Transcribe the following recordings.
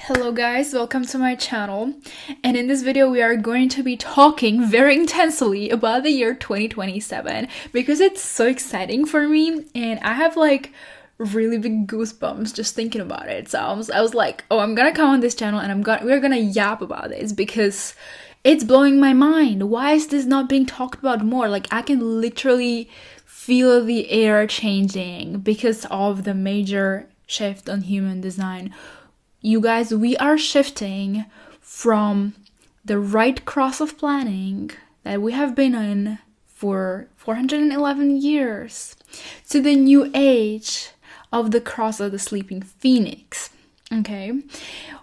Hello guys, welcome to my channel, and in this video we are going to be talking very intensely about the year 2027 because it's so exciting for me and I have like really big goosebumps just thinking about it. So I was like, oh, I'm gonna come on this channel and we're gonna yap about this because it's blowing my mind. Why is this not being talked about more? Like, I can literally feel the air changing because of the major shift on human design. You guys, we are shifting from the right cross of planning that we have been in for 411 years to the new age of the cross of the sleeping phoenix. Okay,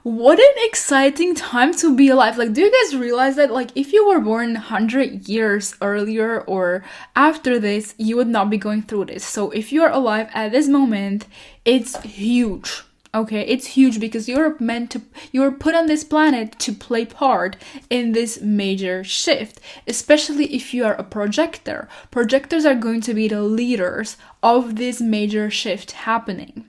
what an exciting time to be alive. Like, do you guys realize that, like, if you were born 100 years earlier or after this, you would not be going through this? So if you are alive at this moment, it's huge. Okay, it's huge because you're put on this planet to play part in this major shift, especially if you are a projector. Projectors are going to be the leaders of this major shift happening.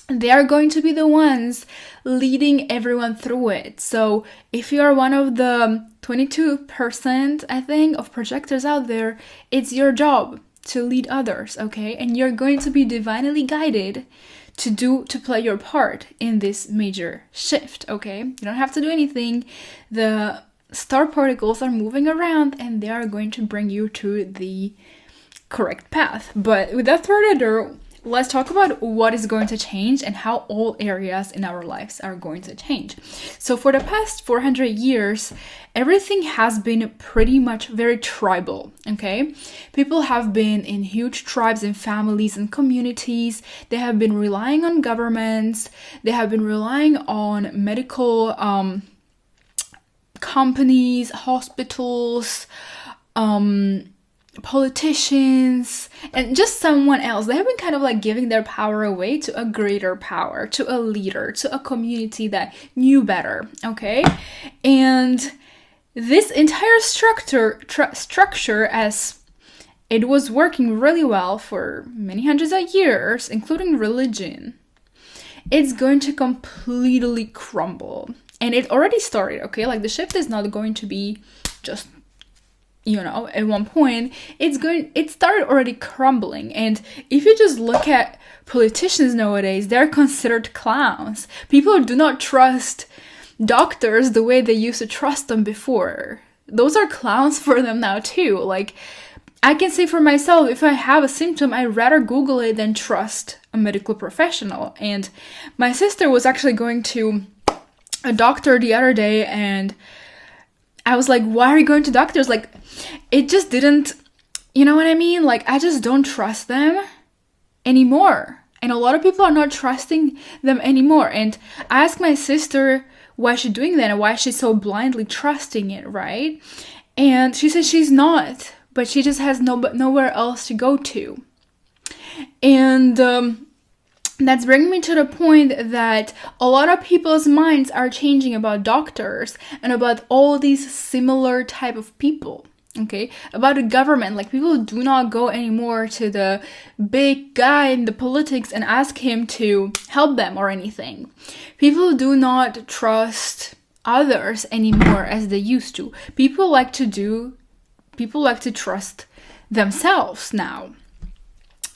They are going to be the ones leading everyone through it. So if you are one of the 22%, I think, of projectors out there, it's your job to lead others, okay? And you're going to be divinely guided to play your part in this major shift, okay? You don't have to do anything. The star particles are moving around and they are going to bring you to the correct path. But without further ado, let's talk about what is going to change and how all areas in our lives are going to change. So for the past 400 years, everything has been pretty much very tribal, okay? People have been in huge tribes and families and communities. They have been relying on governments. They have been relying on medical companies, hospitals, politicians, and just someone else. They have been kind of like giving their power away to a greater power, to a leader, to a community that knew better, okay? And this entire structure, as it was working really well for many hundreds of years, including religion, it's going to completely crumble. And it already started, okay? Like, the shift is not going to be just, you know, at one point. It started already crumbling. And if you just look at politicians nowadays, they're considered clowns. People do not trust doctors the way they used to trust them before. Those are clowns for them now too. Like, I can say for myself, if I have a symptom, I'd rather Google it than trust a medical professional. And my sister was actually going to a doctor the other day, and I was like, why are you going to doctors? Like, it just didn't, you know what I mean? Like, I just don't trust them anymore. And a lot of people are not trusting them anymore. And I asked my sister why she's doing that and why she's so blindly trusting it, right? And she said she's not, but she just has nowhere else to go to. And that's bringing me to the point that a lot of people's minds are changing about doctors and about all these similar type of people, okay? About the government. Like, people do not go anymore to the big guy in the politics and ask him to help them or anything. People do not trust others anymore as they used to. People like to trust themselves now.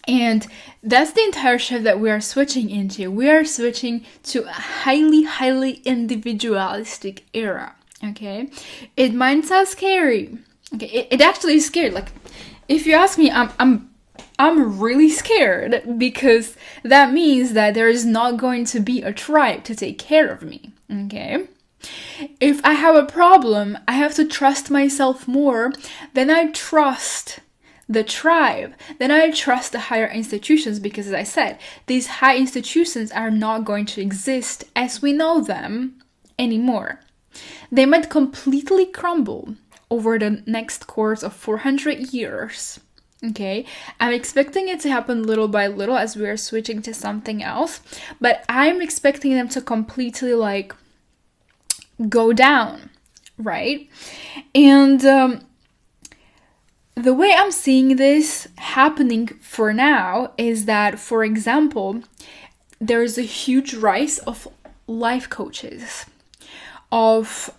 And that's the entire shift that we are switching into. We are switching to a highly individualistic era, okay? It might sound scary. Okay, it actually is scary. Like, if you ask me, I'm really scared because that means that there is not going to be a tribe to take care of me, okay? If I have a problem, I have to trust myself more than I trust the tribe. Then I trust the higher institutions because, as I said, these high institutions are not going to exist as we know them anymore. They might completely crumble over the next course of 400 years. Okay, I'm expecting it to happen little by little as we are switching to something else, but I'm expecting them to completely like go down, right? And the way I'm seeing this happening for now is that, for example, there is a huge rise of life coaches, of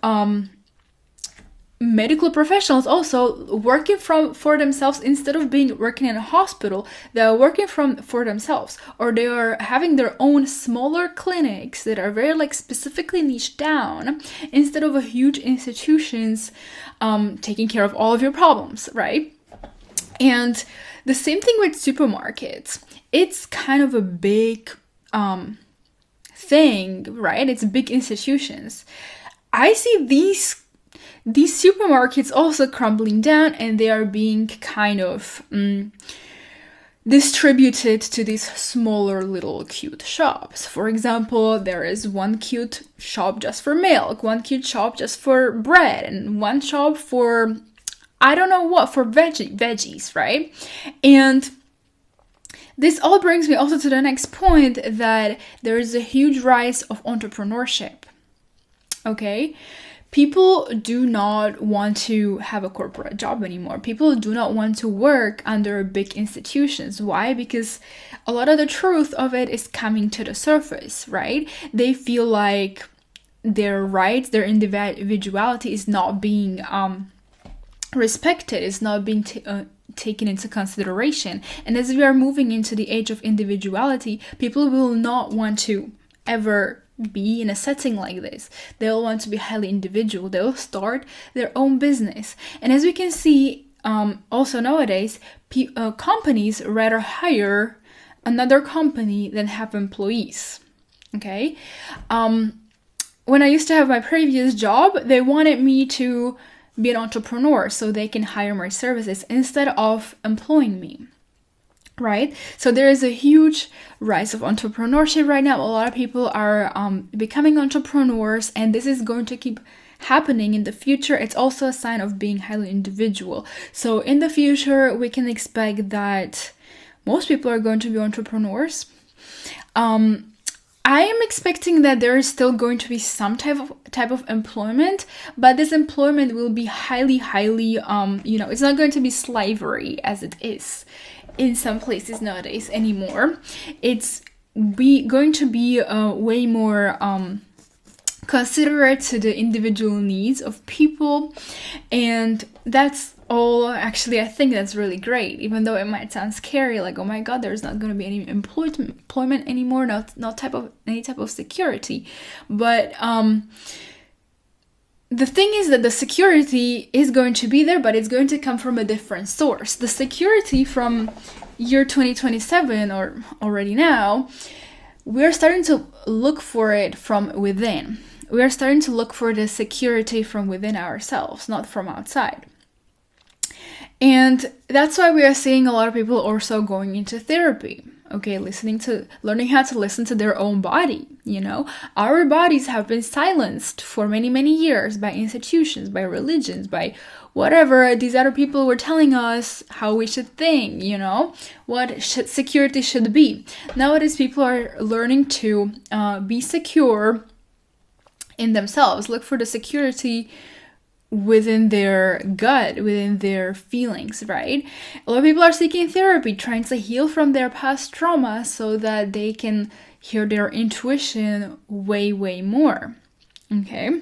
medical professionals also working for themselves. Instead of working in a hospital, they are working for themselves, or they are having their own smaller clinics that are very like specifically niched down, instead of a huge institutions taking care of all of your problems, right? And the same thing with supermarkets. It's kind of a big thing, right? It's big institutions. I see these supermarkets also crumbling down, and they are being kind of distributed to these smaller little cute shops. For example, there is one cute shop just for milk, one cute shop just for bread, and one shop for I don't know what, for veggies, right? And this all brings me also to the next point, that there is a huge rise of entrepreneurship. Okay? People do not want to have a corporate job anymore. People do not want to work under big institutions. Why? Because a lot of the truth of it is coming to the surface, right? They feel like their rights, their individuality is not being respected, is not being taken into consideration. And as we are moving into the age of individuality, people will not want to ever be in a setting like this. They'll want to be highly individual. They'll start their own business. And as we can see, also nowadays, companies rather hire another company than have employees. Okay? When I used to have my previous job, they wanted me to be an entrepreneur so they can hire my services instead of employing me. Right? So there is a huge rise of entrepreneurship right now. A lot of people are becoming entrepreneurs, and this is going to keep happening in the future. It's also a sign of being highly individual. So in the future, we can expect that most people are going to be entrepreneurs. I am expecting that there is still going to be some type of employment, but this employment will be highly, it's not going to be slavery as it is in some places nowadays anymore. It's going to be way more considerate to the individual needs of people, and that's all. Actually, I think that's really great, even though it might sound scary, like, oh my god, there's not going to be any employment anymore, not any type of security. But the thing is that the security is going to be there, but it's going to come from a different source. The security from year 2027, or already now, we're starting to look for it from within. We are starting to look for the security from within ourselves, not from outside. And that's why we are seeing a lot of people also going into therapy. Okay, learning how to listen to their own body. Our bodies have been silenced for many, many years by institutions, by religions, by whatever these other people were telling us how we should think, what security should be. Nowadays, people are learning to be secure in themselves, look for the security within their gut, within their feelings, right? A lot of people are seeking therapy, trying to heal from their past trauma so that they can hear their intuition way, way more. Okay?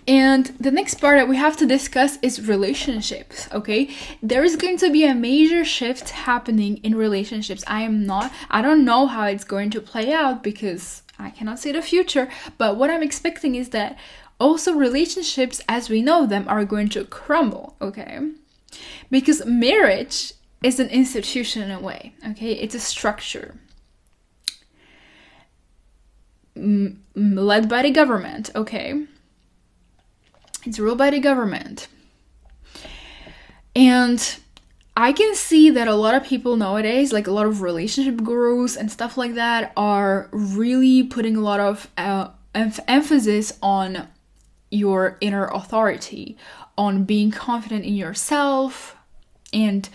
And the next part that we have to discuss is relationships, okay? There is going to be a major shift happening in relationships. I don't know how it's going to play out because I cannot see the future, but what I'm expecting is that also relationships as we know them are going to crumble, okay? Because marriage is an institution in a way, okay? It's a structure led by the government, okay? It's ruled by the government. And I can see that a lot of people nowadays, like a lot of relationship gurus and stuff like that, are really putting a lot of emphasis on your inner authority, on being confident in yourself and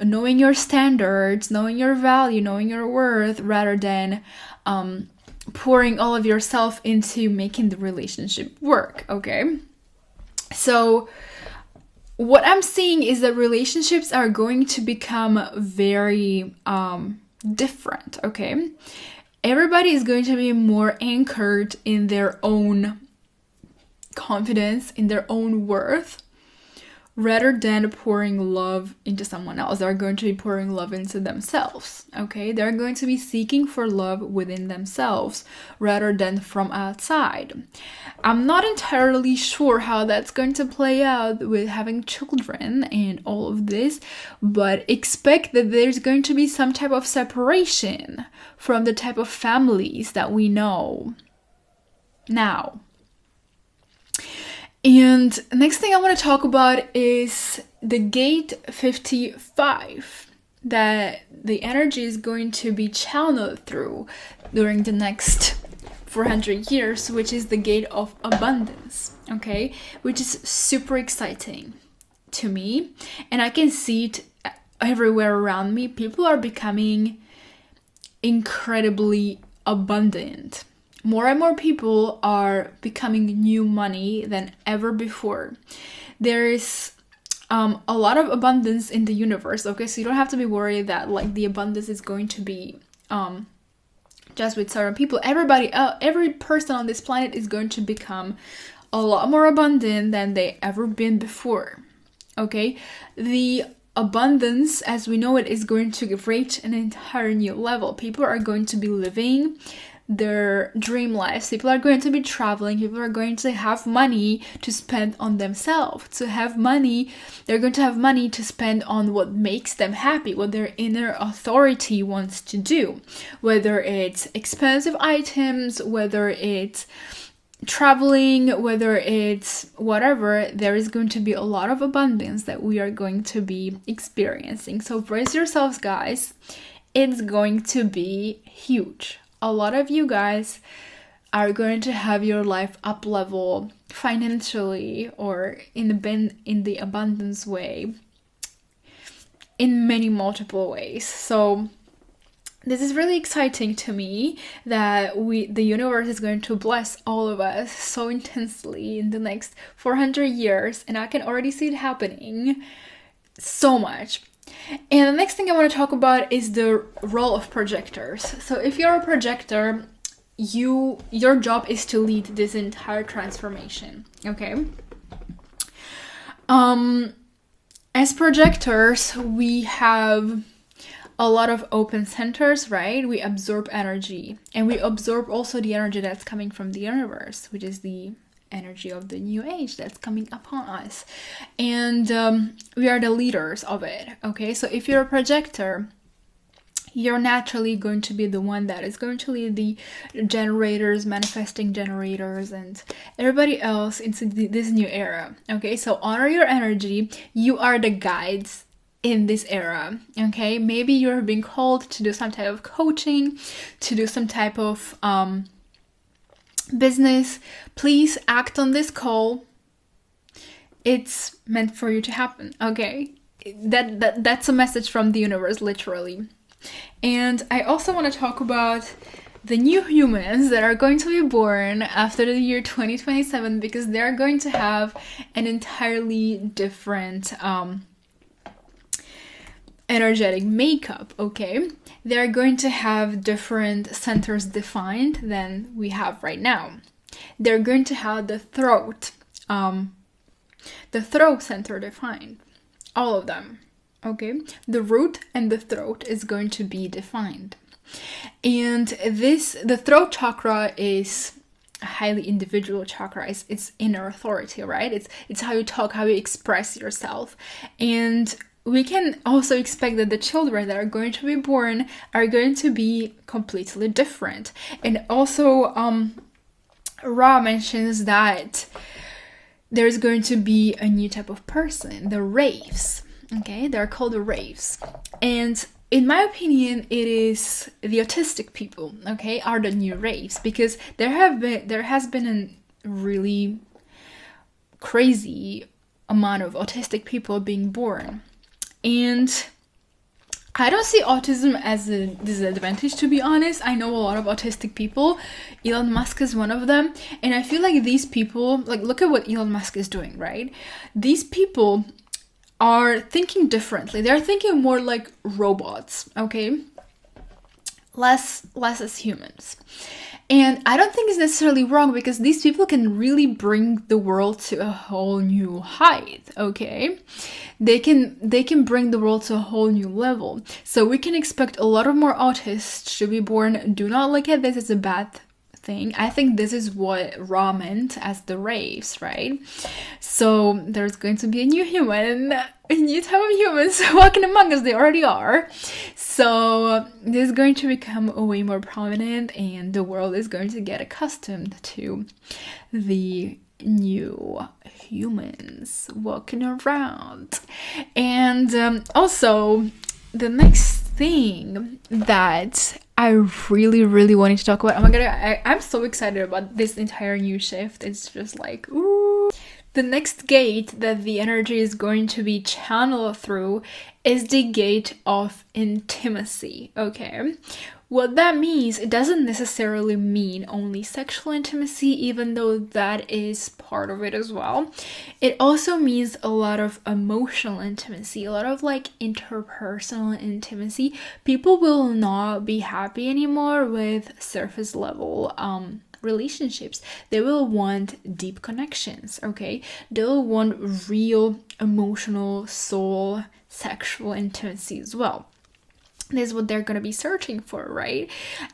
knowing your standards, knowing your value, knowing your worth, rather than pouring all of yourself into making the relationship work, okay? So what I'm seeing is that relationships are going to become very different, okay? Everybody is going to be more anchored in their own confidence, in their own worth, rather than pouring love into someone else. They're going to be pouring love into themselves, okay? They're going to be seeking for love within themselves rather than from outside. I'm not entirely sure how that's going to play out with having children and all of this, but expect that there's going to be some type of separation from the type of families that we know now. And next thing I want to talk about is the gate 55 that the energy is going to be channeled through during the next 400 years, which is the gate of abundance, okay? Which is super exciting to me. And I can see it everywhere around me. People are becoming incredibly abundant. More and more people are becoming new money than ever before. There is a lot of abundance in the universe, okay? So you don't have to be worried that like the abundance is going to be just with certain people. Every person on this planet is going to become a lot more abundant than they ever been before, okay? The abundance as we know it is going to reach an entire new level. People are going to be living their dream lives. People are going to be traveling. People are going to have money to spend on themselves. They're going to have money to spend on what makes them happy, what their inner authority wants to do. Whether it's expensive items, whether it's traveling, whether it's whatever, there is going to be a lot of abundance that we are going to be experiencing. So brace yourselves, guys. It's going to be huge. A lot of you guys are going to have your life up level financially or in the abundance way in many multiple ways. So this is really exciting to me that the universe is going to bless all of us so intensely in the next 400 years, and I can already see it happening so much. And the next thing I want to talk about is the role of projectors. So if you're a projector, your job is to lead this entire transformation, okay? As projectors, we have a lot of open centers, right? We absorb energy, and we absorb also the energy that's coming from the universe, which is the energy of the new age that's coming upon us, and we are the leaders of it, okay? So if you're a projector, you're naturally going to be the one that is going to lead the generators, manifesting generators, and everybody else into this new era, okay? So honor your energy. You are the guides in this era, okay? Maybe you're being called to do some type of coaching, to do some type of business. Please act on this call. It's meant for you to happen, okay? That's a message from the universe, literally. And I also want to talk about the new humans that are going to be born after the year 2027, because they're going to have an entirely different energetic makeup, okay? They're going to have different centers defined than we have right now. They're going to have the throat center defined, all of them, okay? The root and the throat is going to be defined. And the throat chakra is a highly individual chakra. It's inner authority, right? It's how you talk, how you express yourself. And we can also expect that the children that are going to be born are going to be completely different. And also, Ra mentions that there's going to be a new type of person, the Raves. Okay, they're called the Raves. And in my opinion, it is the autistic people, okay, are the new Raves, because there has been a really crazy amount of autistic people being born. And I don't see autism as a disadvantage, to be honest. I know a lot of autistic people. Elon Musk is one of them. And I feel like these people, like, look at what Elon Musk is doing, right? These people are thinking differently. They're thinking more like robots, okay? less as humans. And I don't think it's necessarily wrong, because these people can really bring the world to a whole new height, okay? They can bring the world to a whole new level. So we can expect a lot of more autists to be born. Do not look at this as a bad thing. I think this is what Ra meant as the race, right? So there's going to be a new human, a new type of humans walking among us. They already are. So this is going to become way more prominent, and the world is going to get accustomed to the new humans walking around. And also, the next thing that I really, really wanted to talk about, oh my god, I'm so excited about this entire new shift. It's just like, ooh. The next gate that the energy is going to be channeled through is the gate of intimacy, okay? What that means, it doesn't necessarily mean only sexual intimacy, even though that is part of it as well. It also means a lot of emotional intimacy, a lot of like interpersonal intimacy. People will not be happy anymore with surface level relationships. They will want deep connections, okay? They will want real emotional, soul, sexual intimacy as well. This is what they're gonna be searching for, right?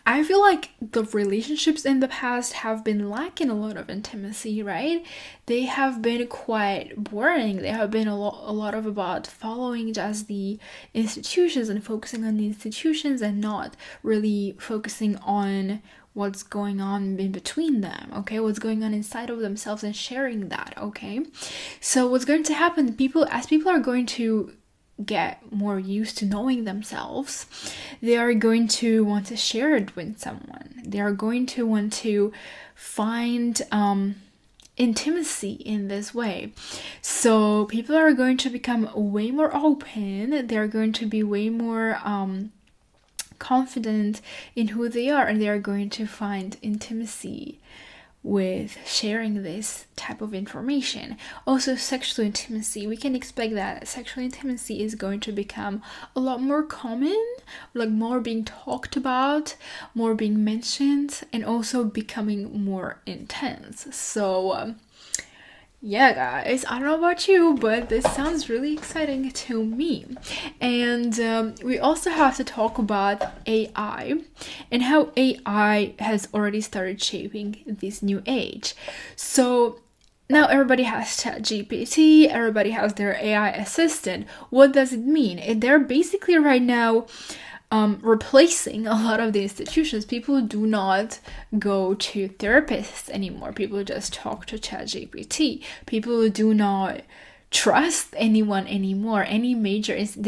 I feel like the relationships in the past have been lacking a lot of intimacy, right? They have been quite boring. They have been a lot of about following just the institutions and focusing on the institutions, and not really focusing on what's going on in between them, okay? What's going on inside of themselves, and sharing that, okay? So what's going to happen, as people are going to get more used to knowing themselves, they are going to want to share it with someone. They are going to want to find intimacy in this way. So people are going to become way more open. They're going to be way more confident in who they are, and they are going to find intimacy with sharing this type of information. Also, sexual intimacy, we can expect that sexual intimacy is going to become a lot more common, like more being talked about, more being mentioned, and also becoming more intense. So yeah, guys, I don't know about you, but this sounds really exciting to me. And we also have to talk about AI and how AI has already started shaping this new age. So now everybody has ChatGPT, everybody has their AI assistant. What does it mean? They're basically right now replacing a lot of the institutions. People do not go to therapists anymore. People just talk to ChatGPT. People do not trust anyone anymore. They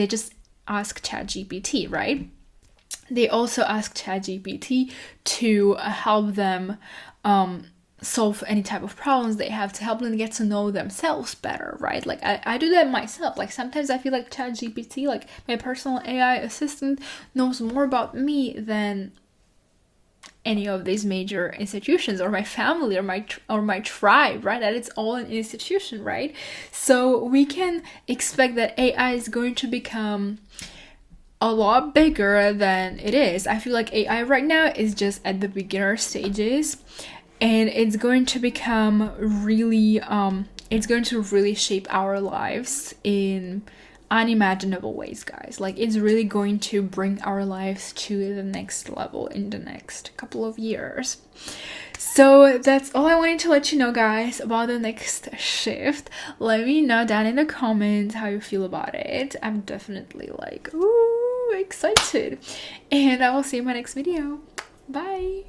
just ask ChatGPT, right? They also ask ChatGPT to help them solve any type of problems they have, to help them get to know themselves better, right? Like I do that myself. Like sometimes I feel like ChatGPT, like my personal AI assistant, knows more about me than any of these major institutions, or my family, or my tribe, right? That it's all an institution, right? So we can expect that AI is going to become a lot bigger than it is. I feel like AI right now is just at the beginner stages, and it's going to become really it's going to really shape our lives in unimaginable ways, guys. Like it's really going to bring our lives to the next level in the next couple of years. So that's all I wanted to let you know, guys, about the next shift. Let me know down in the comments how you feel about it. I'm definitely like, ooh, excited. And I will see you in my next video. Bye.